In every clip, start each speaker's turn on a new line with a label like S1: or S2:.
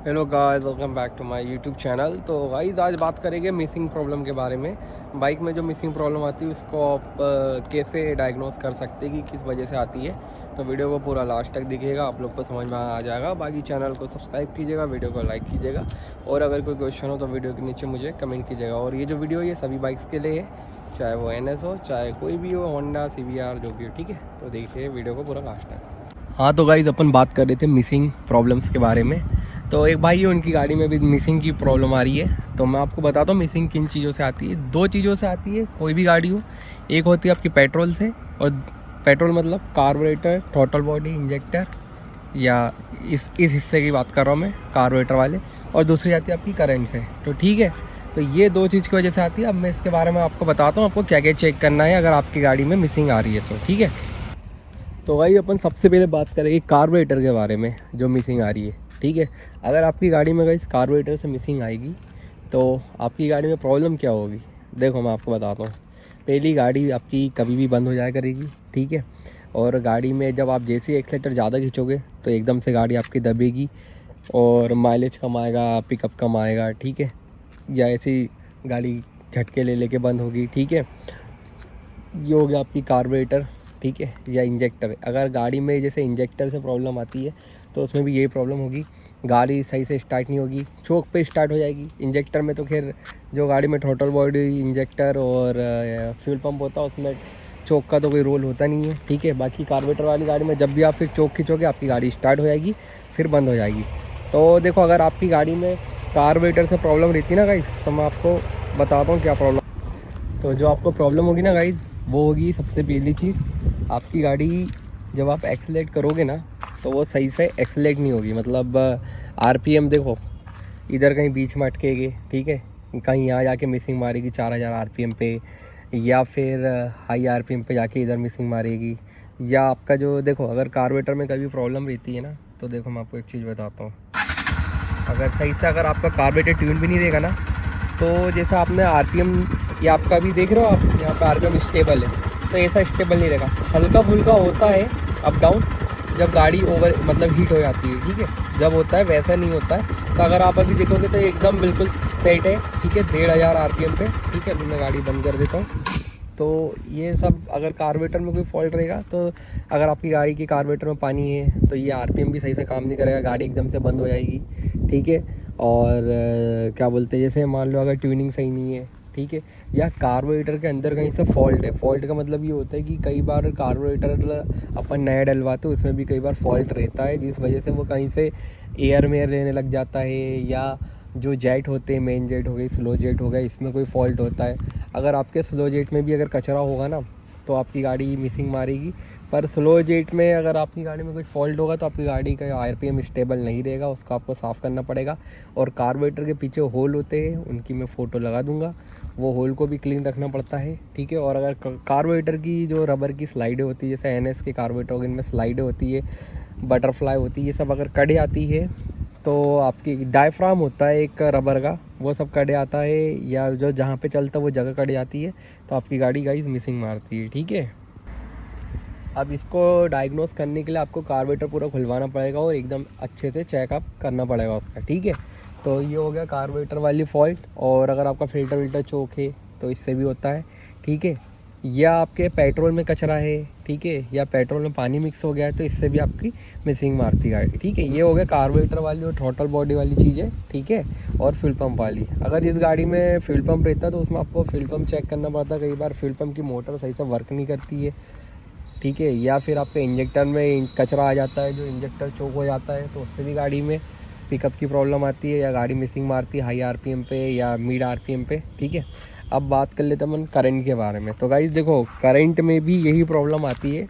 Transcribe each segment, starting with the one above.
S1: Hello guys, welcome back to my YouTube channel. तो guys आज बात करेंगे मिसिंग प्रॉब्लम के बारे में। बाइक में जो मिसिंग प्रॉब्लम आती है उसको आप कैसे डायग्नोस कर सकते हैं कि किस वजह से आती है। तो वीडियो को पूरा लास्ट तक देखिएगा, आप लोग को समझ में आ जाएगा। बाकी चैनल को सब्सक्राइब कीजिएगा, वीडियो को लाइक कीजिएगा, और अगर कोई क्वेश्चन हो तो वीडियो के नीचे मुझे कमेंट कीजिएगा। और ये जो वीडियो ये सभी बाइक्स के लिए है, चाहे वो NS हो, चाहे कोई भी हो, होंडा CBR जो भी हो, ठीक है। तो देखिए वीडियो को पूरा लास्ट तक। हाँ तो गाइस अपन बात कर रहे थे मिसिंग प्रॉब्लम्स के बारे में। तो एक भाई है, उनकी गाड़ी में भी मिसिंग की प्रॉब्लम आ रही है। तो मैं आपको बताता हूँ मिसिंग किन चीज़ों से आती है। दो चीज़ों से आती है कोई भी गाड़ी हो। एक होती है आपकी पेट्रोल से, और पेट्रोल मतलब कार्बोरेटर, थ्रॉटल बॉडी, इंजेक्टर, या इस हिस्से की बात कर रहा हूँ मैं, कार्बोरेटर वाले। और दूसरी आती है आपकी करंट से। तो ठीक है, तो ये दो चीज़ की वजह से आती है। अब मैं इसके बारे में आपको बताता हूँ आपको क्या क्या चेक करना है अगर आपकी गाड़ी में मिसिंग आ रही है तो, ठीक है। तो भाई अपन सबसे पहले बात करेंगे कार्बोरेटर के बारे में जो मिसिंग आ रही है, ठीक है। अगर आपकी गाड़ी में गाइस कार्बोरेटर से मिसिंग आएगी तो आपकी गाड़ी में प्रॉब्लम क्या होगी, देखो मैं आपको बताता हूँ। पहली, गाड़ी आपकी कभी भी बंद हो जाया करेगी, ठीक है। और गाड़ी में जब आप जैसे ही एक्सीलेटर ज़्यादा खींचोगे तो एकदम से गाड़ी आपकी दबेगी और माइलेज कम आएगा, पिकअप कम आएगा, ठीक है। या ऐसी गाड़ी झटके ले लेके बंद होगी, ठीक है। ये हो गया आपकी कार्बोरेटर, ठीक है, या इंजेक्टर। अगर गाड़ी में जैसे इंजेक्टर से प्रॉब्लम आती है तो उसमें भी यही प्रॉब्लम होगी, गाड़ी सही से स्टार्ट नहीं होगी, चौक पे स्टार्ट हो जाएगी। इंजेक्टर में तो खैर जो गाड़ी में थ्रॉटल बॉडी, इंजेक्टर और फ्यूल पंप होता है उसमें चौक का तो कोई रोल होता नहीं है, ठीक है। बाकी कार्बोरेटर वाली गाड़ी में जब भी आप फिर चौक खींचोगे आपकी गाड़ी स्टार्ट हो जाएगी, फिर बंद हो जाएगी। तो देखो, अगर आपकी गाड़ी में कार्बोरेटर से प्रॉब्लम रहती है ना गाइस, तो मैं आपको बताता हूँ क्या प्रॉब्लम। तो जो आपको प्रॉब्लम होगी ना गाइस, वो होगी सबसे पहली चीज़, आपकी गाड़ी जब आप एक्सेलेरेट करोगे ना तो वो सही से एक्सेलेरेट नहीं होगी। मतलब RPM देखो, इधर कहीं बीच में अटकेगी, ठीक है। कहीं यहाँ जाके मिसिंग मारेगी 4000 RPM पे, या फिर हाई RPM पे जाके इधर मिसिंग मारेगी। या आपका जो देखो, अगर कार्बोरेटर में कभी प्रॉब्लम रहती है ना, तो देखो मैं आपको एक चीज़ बताता हूँ। अगर सही से अगर आपका कार्बोरेटर ट्यून भी नहीं देगा ना, तो जैसा आपने RPM, ये आपका भी देख रहे हो आप, यहाँ पे RPM स्टेबल है, तो ऐसा स्टेबल नहीं रहेगा, हल्का फुल्का होता है अप डाउन जब गाड़ी ओवर मतलब हीट हो जाती है, ठीक है। जब होता है वैसा नहीं होता है। तो अगर आप अभी देखोगे तो एकदम बिल्कुल सेट है, ठीक है, 1500 RPM पे, ठीक है। अभी मैं गाड़ी बंद कर देता हूँ। तो ये सब अगर कार्बोरेटर में कोई फॉल्ट रहेगा, तो अगर आपकी गाड़ी की कार्बोरेटर में पानी है तो ये RPM भी सही से काम नहीं करेगा, गाड़ी एकदम से बंद हो जाएगी, ठीक है। और क्या बोलते हैं, जैसे मान लो अगर ट्यूनिंग सही नहीं है, ठीक है, या कार्बोरेटर के अंदर कहीं से फॉल्ट है। फॉल्ट का मतलब ये होता है कि कई बार कार्बोरेटर अपन नया डलवाते हैं, उसमें भी कई बार फॉल्ट रहता है, जिस वजह से वो कहीं से एयर में रहने लग जाता है, या जो जेट होते हैं, मेन जेट हो गई, स्लो जेट हो गया, इसमें कोई फॉल्ट होता है। अगर आपके स्लो जेट में भी अगर कचरा होगा ना तो आपकी गाड़ी मिसिंग मारेगी। पर स्लो जेट में अगर आपकी गाड़ी में कुछ फॉल्ट होगा तो आपकी गाड़ी का RPM स्टेबल नहीं रहेगा, उसको आपको साफ़ करना पड़ेगा। और कार्बोरेटर के पीछे होल होते हैं, उनकी मैं फ़ोटो लगा दूंगा, वो होल को भी क्लीन रखना पड़ता है, ठीक है। और अगर कार्बोरेटर की जो रबर की स्लाइडें होती है, जैसे NS के कार्बोरेटर हो गए, इनमें स्लाइडें होती है, बटरफ्लाई होती है, ये सब अगर कट जाती है तो आपकी डायफ्राम होता है एक रबर का, वो सब कट जाता है, या जो जहाँ पे चलता है वो जगह कट जाती है, तो आपकी गाड़ी गाइस मिसिंग मारती है, ठीक है। अब इसको डायग्नोस करने के लिए आपको कार्बोरेटर पूरा खुलवाना पड़ेगा और एकदम अच्छे से चेकअप करना पड़ेगा उसका, ठीक है। तो ये हो गया कार्बोरेटर वाली फॉल्ट। और अगर आपका फ़िल्टर विल्टर चोक है तो इससे भी होता है, ठीक है। या आपके पेट्रोल में कचरा है, ठीक है, या पेट्रोल में पानी मिक्स हो गया है, तो इससे भी आपकी मिसिंग मारती गाड़ी, ठीक है। ये हो गया कार्बोरेटर वाली और थ्रॉटल बॉडी वाली चीज़ें, ठीक है। और फ्यूल पंप वाली, अगर जिस गाड़ी में फ्यूल पंप रहता है तो उसमें आपको फ्यूल पंप चेक करना पड़ता है। कई बार फ्यूल पंप की मोटर सही से वर्क नहीं करती है, ठीक है। या फिर आपके इंजेक्टर में कचरा आ जाता है, जो इंजेक्टर चोक हो जाता है, तो उससे भी गाड़ी में पिकअप की प्रॉब्लम आती है, या गाड़ी मिसिंग मारती है हाई RPM पे या मिड RPM पे, ठीक है। अब बात कर लेते हैं अपन करंट के बारे में। तो गाइस देखो, करंट में भी यही प्रॉब्लम आती है।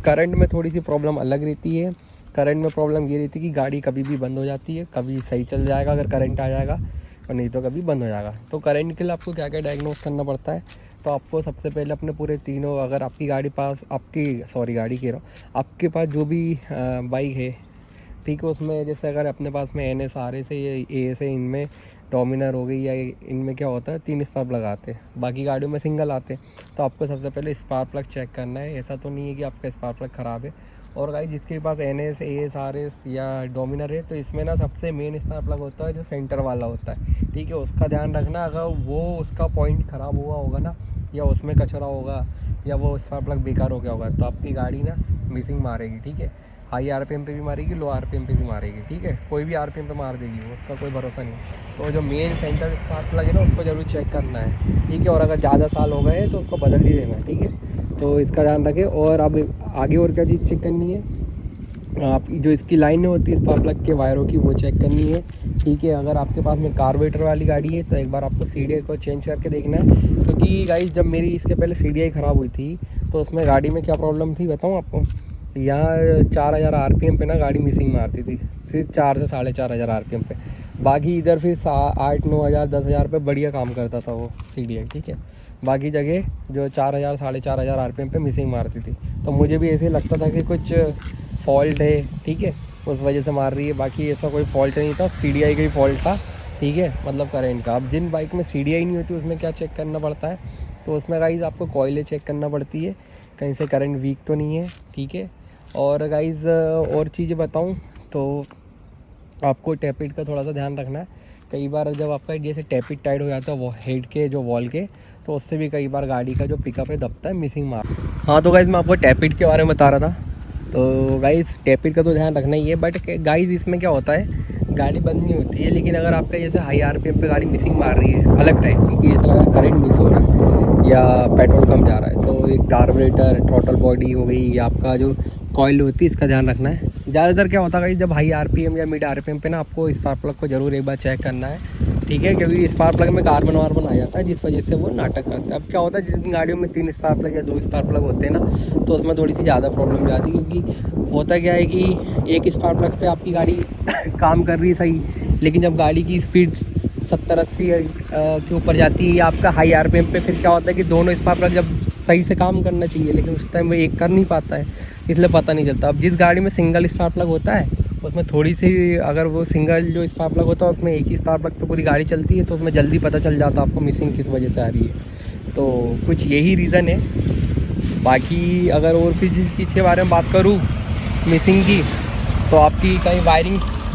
S1: करंट में थोड़ी सी प्रॉब्लम अलग रहती है। करंट में प्रॉब्लम ये रहती है कि गाड़ी कभी भी बंद हो जाती है, कभी सही चल जाएगा अगर करंट आ जाएगा, और नहीं तो कभी बंद हो जाएगा। तो करंट के लिए आपको क्या क्या डायग्नोस करना पड़ता है, तो आपको सबसे पहले अपने पूरे तीनों, अगर आपकी गाड़ी पास, आपकी सॉरी गाड़ी कह रहा हूँ, आपके पास जो भी बाइक है, ठीक है। उसमें जैसे अगर अपने पास में NS RS है या AS है, इनमें डोमिनर हो गई या इनमें क्या होता है 3 स्पार्क प्लग आते हैं, बाकी गाड़ियों में सिंगल आते हैं। तो आपको सबसे पहले स्पार्क प्लग चेक करना है। ऐसा तो नहीं है कि आपका स्पार्क प्लग ख़राब है। और गाइस जिसके पास NS AS RS या डोमिनर है, तो इसमें ना सबसे मेन स्पार्क प्लग होता है जो सेंटर वाला होता है, ठीक है। उसका ध्यान रखना, अगर वो उसका पॉइंट ख़राब हुआ होगा ना, या उसमें कचरा होगा, या वो स्पार्क प्लग बेकार हो गया होगा, तो आपकी गाड़ी ना मिसिंग मारेगी, ठीक है। हाई RPM पे भी मारेगी, लो RPM पे भी मारेगी, ठीक है। कोई भी RPM पे मार देगी, वो उसका कोई भरोसा नहीं। तो जो मेन सेंटर स्पार्क प्लग है ना, उसको ज़रूर चेक करना है, ठीक है। और अगर ज़्यादा साल हो गए तो उसको बदल ही देना है, ठीक है। तो इसका ध्यान रखें। और अब आगे और क्या चीज़ चेक करनी है, आप जो इसकी लाइनें होती है स्पार्क प्लग के वायरों की, वो चेक करनी है, ठीक है। अगर आपके पास में कार्बोरेटर वाली गाड़ी है तो एक बार आपको CDI को चेंज करके देखना है। क्योंकि गाइस जब मेरी इसके पहले CDI ख़राब हुई थी, तो उसमें गाड़ी में क्या प्रॉब्लम थी बताऊँ आपको। यहाँ 4000 RPM पे ना गाड़ी मिसिंग मारती थी, सिर्फ 4 से 4500 RPM पे। बाकी इधर फिर 8 9000 10,000 पे बढ़िया काम करता था वो CDI, ठीक है। बाकी जगह जो 4000 4500 RPM पे मिसिंग मारती थी। तो मुझे भी ऐसे लगता था कि कुछ फॉल्ट है, ठीक है, उस वजह से मार रही है। बाकी ऐसा कोई फॉल्ट नहीं था, CDI का ही फॉल्ट था, ठीक है, मतलब करेंट का। अब जिन बाइक में CDI नहीं होती उसमें क्या चेक करना पड़ता है, तो उसमें गाइज़ आपको कॉइलें चेक करना पड़ती है, कहीं से करंट वीक तो नहीं है, ठीक है। और गाइज़ और चीज़ें बताऊँ तो आपको टैपिट का थोड़ा सा ध्यान रखना है। कई बार जब आपका जैसे टैपिट टाइट हो जाता है वो हेड के जो वॉल के, तो उससे भी कई बार गाड़ी का जो पिकअप है दबता है, मिसिंग मार। हाँ तो गाइज़ मैं आपको टैपिट के बारे में बता रहा था। तो गाइज़ टैपिट का तो ध्यान रखना ही है, बट गाइज़ इसमें क्या होता है, गाड़ी बंद नहीं होती है, लेकिन अगर आपका जैसे हाई RPM पे गाड़ी मिसिंग मार रही है अलग टाइप की, कि ऐसा लगा करंट मिस हो रहा है या पेट्रोल कम जा रहा है, तो एक कार्बोरेटर थ्रॉटल बॉडी हो गई या आपका जो कॉइल होती है, इसका ध्यान रखना है। ज़्यादातर क्या होता है जब हाई RPM या मिड RPM पे ना, आपको स्पार्क प्लग को ज़रूर एक बार चेक करना है, ठीक है। क्योंकि स्पार्क प्लग में कार्बन वार्बन आ जाता है, जिस वजह से वो नाटक करता है। अब क्या होता है जिन गाड़ियों में 3 स्पार्क प्लग या 2 स्पार्क प्लग होते हैं ना, तो उसमें थोड़ी सी ज़्यादा प्रॉब्लम जाती है। क्योंकि होता क्या है कि एक स्पार्क प्लग पे आपकी गाड़ी काम कर रही है सही, लेकिन जब गाड़ी की स्पीड 70-80 के ऊपर जाती है या आपका हाई RPM पे, फिर क्या होता है कि दोनों स्पार्क प्लग जब सही से काम करना चाहिए, लेकिन उस टाइम वो एक कर नहीं पाता है, इसलिए पता नहीं चलता। अब जिस गाड़ी में सिंगल स्पार्क प्लग होता है, उसमें थोड़ी सी, अगर वो सिंगल जो स्पार्क प्लग होता है उसमें एक ही स्पार्क प्लग पे पूरी गाड़ी चलती है, तो उसमें जल्दी पता चल जाता है आपको मिसिंग किस वजह से आ रही है। तो कुछ यही रीज़न है। बाकी अगर और किसी चीज़ के बारे में बात करूँ मिसिंग की, तो आपकी कहीं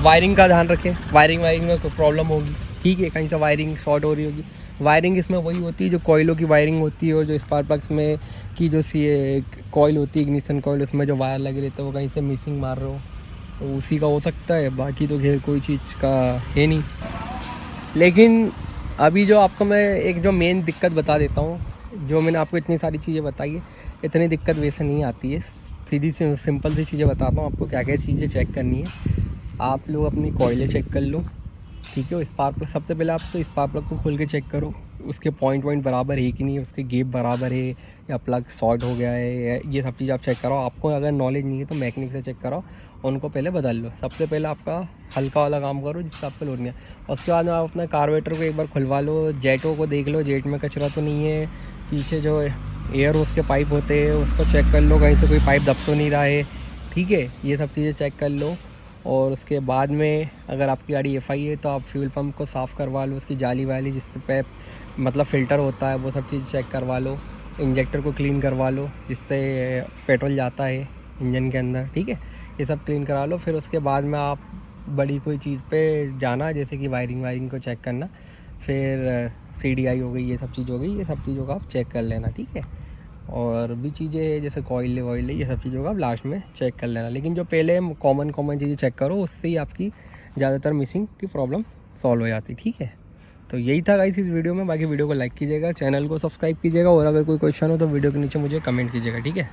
S1: वायरिंग का ध्यान रखें। वायरिंग में कोई प्रॉब्लम होगी, ठीक है, कहीं से वायरिंग शॉर्ट हो रही होगी। वायरिंग इसमें वही होती है जो कॉइलों की वायरिंग होती है, और जो स्पार्क प्लग्स में की जो कॉइल होती है, इग्निशन कॉइल, उसमें जो वायर लगे रहते हैं वो कहीं से मिसिंग मार रहे हो, तो उसी का हो सकता है। बाकी तो खैर कोई चीज़ का है नहीं। लेकिन अभी जो आपको मैं एक जो मेन दिक्कत बता देता हूँ, जो मैंने आपको इतनी सारी चीज़ें बताई है, इतनी दिक्कत वैसे नहीं आती है। सीधी सी सिंपल सी चीज़ें बताता हूँ आपको क्या क्या चीज़ें चेक करनी है। आप लोग अपनी कॉइलें चेक कर लो, ठीक है। स्पार्क प्लग सबसे पहले आप तो स्पार्क प्लग को खोल के चेक करो, उसके पॉइंट बराबर है कि नहीं, उसके गेप बराबर है या प्लग शॉर्ट हो गया है, ये सब चीज़ आप चेक करो। आपको अगर नॉलेज नहीं है तो मैकेनिक से चेक कराओ, उनको पहले बदल लो। सबसे पहले आपका हल्का वाला काम करो जिससे आपको लोड नहीं है। उसके बाद में आप अपना कार्बोरेटर को एक बार खुलवा लो, जेटों को देख लो, जेट में कचरा तो नहीं है, पीछे जो एयर होस के पाइप होते हैं उसको चेक कर लो, कहीं से कोई पाइप दब तो नहीं रहा है, ठीक है। ये सब चीज़ें चेक कर लो। और उसके बाद में अगर आपकी गाड़ी FI है तो आप फ्यूल पंप को साफ़ करवा लो, उसकी जाली वाली जिससे पे मतलब फ़िल्टर होता है वो सब चीज़ चेक करवा लो। इंजेक्टर को क्लीन करवा लो जिससे पेट्रोल जाता है इंजन के अंदर, ठीक है। ये सब क्लीन करा लो। फिर उसके बाद में आप बड़ी कोई चीज़ पे जाना, जैसे कि वायरिंग को चेक करना। फिर CDI हो गई, ये सब चीज़ हो गई, ये सब चीज़ों का आप चेक कर लेना, ठीक है। और भी चीज़ें जैसे कॉइल वॉइल, ये सब चीज़ों का आप लास्ट में चेक कर लेना। लेकिन जो पहले कॉमन चीज़ें चेक करो, उससे ही आपकी ज़्यादातर मिसिंग की प्रॉब्लम सॉल्व हो जाती, ठीक है। तो यही था गाइस इस वीडियो में। बाकी वीडियो को लाइक कीजिएगा, चैनल को सब्सक्राइब कीजिएगा, और अगर कोई क्वेश्चन हो तो वीडियो के नीचे मुझे कमेंट कीजिएगा, ठीक है।